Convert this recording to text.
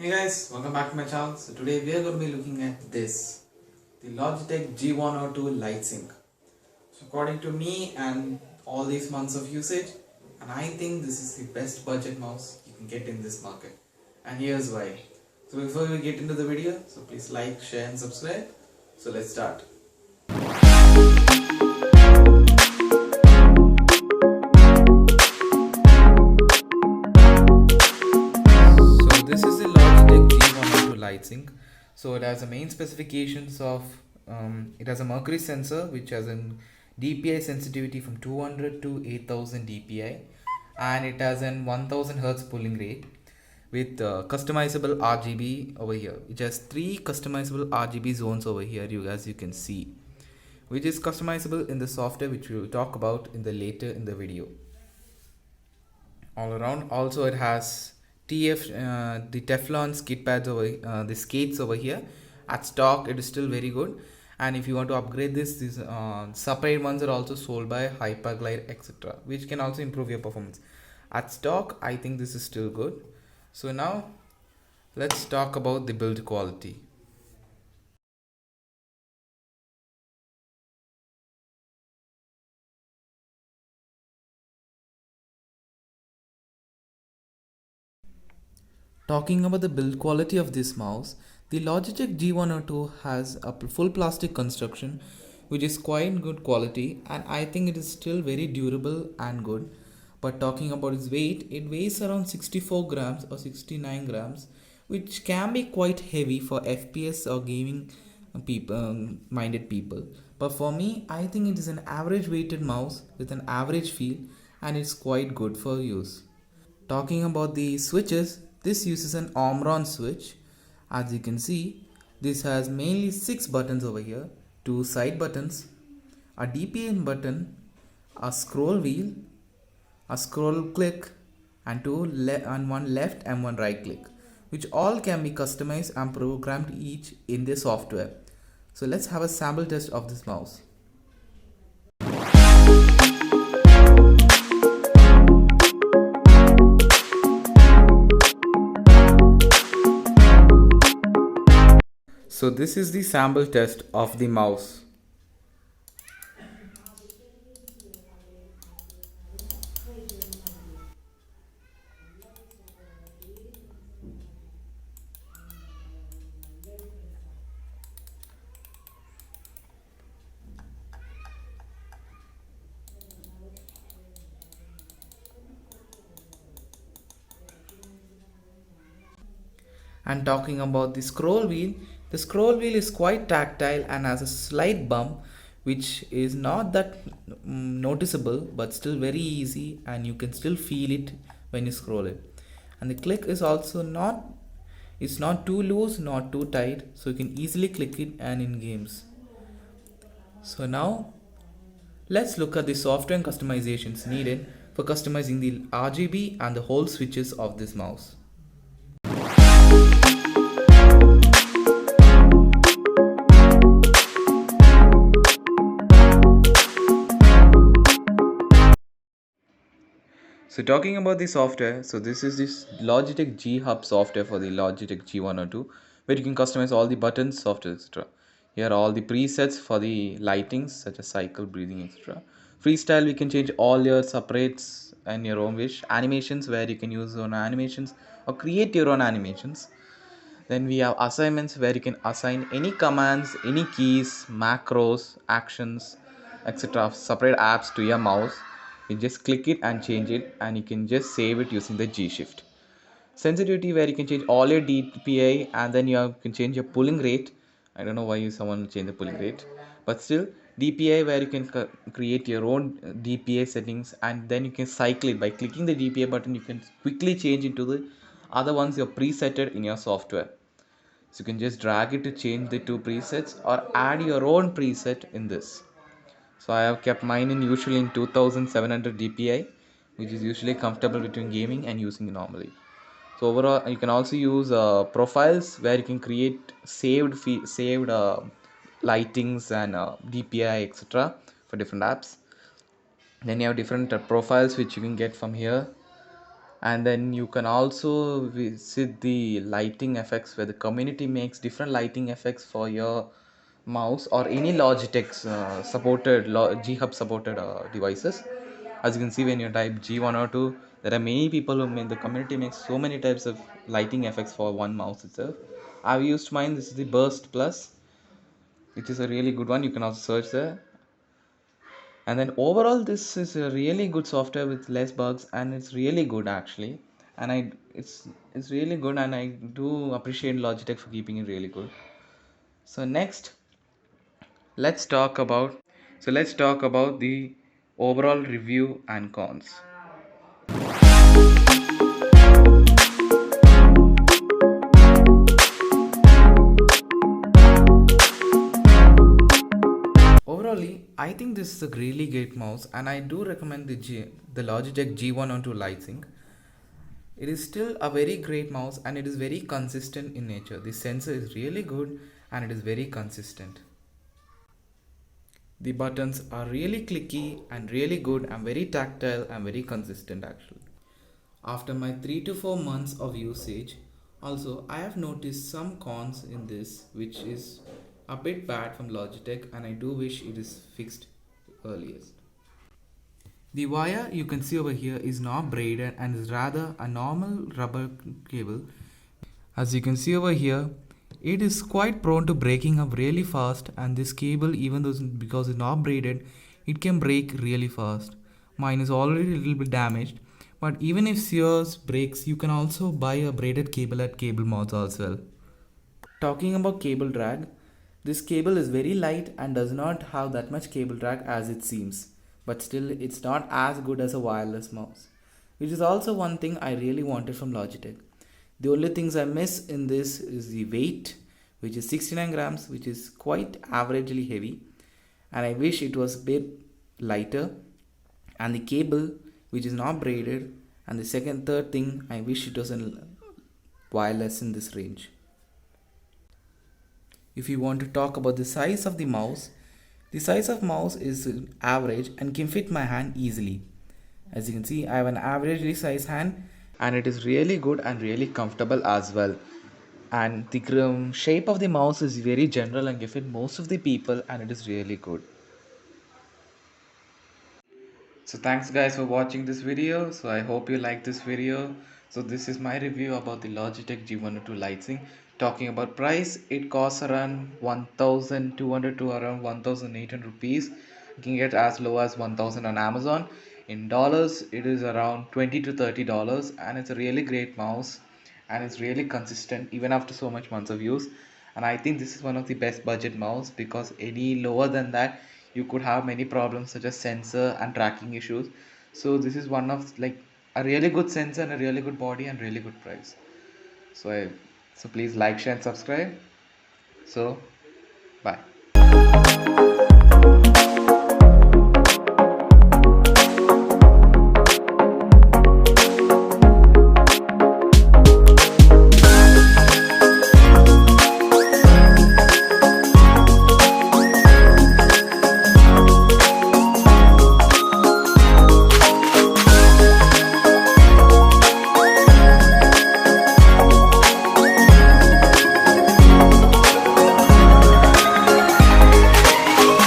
Hey guys, welcome back to my channel. So today we are going to be looking at this, the Logitech G102 lightsync. So according to me and all these months of usage, and I think this is the best budget mouse you can get in this market. And here's why. So before we get into the video, so please like, share and subscribe. So let's start. So this is the Logitech G102 lightsync. So it has the main specifications of it has a mercury sensor which has an DPI sensitivity from 200 to 8000 DPI, and it has an 1000 Hertz pulling rate with customizable RGB over here. It has three customizable RGB zones over here, you can see, which is customizable in the software, which we will talk about in the later in the video. All around, also it has the Teflon skid pads over the skates over here. At stock it is still very good, and if you want to upgrade this, these separate ones are also sold by Hyperglide etc, which can also improve your performance. At stock I think this is still good. So now let's talk about the build quality. Talking about the build quality of this mouse, the Logitech G102 has a full plastic construction which is quite good quality, and I think it is still very durable and good. But talking about its weight, it weighs around 64 grams or 69 grams, which can be quite heavy for FPS or gaming minded people. But for me, I think it is an average weighted mouse with an average feel, and it's quite good for use. Talking about the switches, this uses an Omron switch. As you can see, this has mainly 6 buttons over here, 2 side buttons, a DPM button, a scroll wheel, a scroll click, and and one left and one right click, which all can be customized and programmed each in the software. So let's have a sample test of this mouse. So this is the sample test of the mouse. And talking about the scroll wheel is quite tactile and has a slight bump, which is not that noticeable but still very easy, and you can still feel it when you scroll it. And the click is also not, it's not too loose, not too tight, so you can easily click it and in games. So now let's look at the software and customizations needed for customizing the RGB and the whole switches of this mouse. So talking about the software, so this is this Logitech G Hub software for the Logitech G102, where you can customize all the buttons, software, etc. Here are all the presets for the lightings such as cycle, breathing, etc. Freestyle, we can change all your separates and your own wish. Animations, where you can use your own animations or create your own animations. Then we have assignments, where you can assign any commands, any keys, macros, actions, etc. separate apps to your mouse. You just click it and change it, and you can just save it using the G shift. Sensitivity, where you can change all your DPI, and then can change your pulling rate. I don't know why someone will change the pulling rate, but still DPI, where you can create your own DPI settings, and then you can cycle it by clicking the DPI button. You can quickly change into the other ones you're presetted in your software. So you can just drag it to change the two presets or add your own preset in this. So I have kept mine in usually in 2700 DPI, which is usually comfortable between gaming and using normally. So overall, you can also use profiles, where you can create saved lightings and DPI etc. for different apps. Then you have different profiles which you can get from here. And then you can also visit the lighting effects where the community makes different lighting effects for your mouse or any Logitech's supported G-Hub supported devices. As you can see when you type G102, there are many people who make the community makes so many types of lighting effects for one mouse itself. I've used mine. This is the Burst Plus, which is a really good one. You can also search there. And then overall this is a really good software with less bugs, and it's really good actually. And it's really good, and I do appreciate Logitech for keeping it really good. So next, let's talk about let's talk about the overall review and cons. Overall, I think this is a really great mouse, and I do recommend the Logitech G102 lightsync. It is still a very great mouse, and it is very consistent in nature. The sensor is really good, and it is very consistent. The buttons are really clicky and really good and very tactile and very consistent actually. After my 3 to 4 months of usage, also I have noticed some cons in this, which is a bit bad from Logitech, and I do wish it is fixed earliest. The wire you can see over here is not braided and is rather a normal rubber cable. As you can see over here, it is quite prone to breaking up really fast, and this cable, even though because it's not braided, it can break really fast. Mine is already a little bit damaged, but even if yours breaks, you can also buy a braided cable at cable mods as well. Talking about cable drag, this cable is very light and does not have that much cable drag as it seems, but still it's not as good as a wireless mouse, which is also one thing I really wanted from Logitech. The only things I miss in this is the weight, which is 69 grams, which is quite averagely heavy, and I wish it was a bit lighter, and the cable, which is not braided, and the third thing, I wish it was a wireless in this range. If you want to talk about the size of the size of mouse is average and can fit my hand easily. As you can see, I have an averagely sized hand, and it is really good and really comfortable as well. And the shape of the mouse is very general and can fit most of the people, and it is really good. So thanks guys for watching this video. So I hope you like this video. So this is my review about the Logitech G102 lightsync. Talking about price, it costs around 1,200 to around 1,800 rupees. You can get as low as 1,000 on Amazon. In dollars, it is around 20 to $30, and it's a really great mouse, and it's really consistent even after so much months of use. And I think this is one of the best budget mouse, because any lower than that you could have many problems such as sensor and tracking issues. So this is one of like a really good sensor and a really good body and really good price. So so please like, share and subscribe. So bye.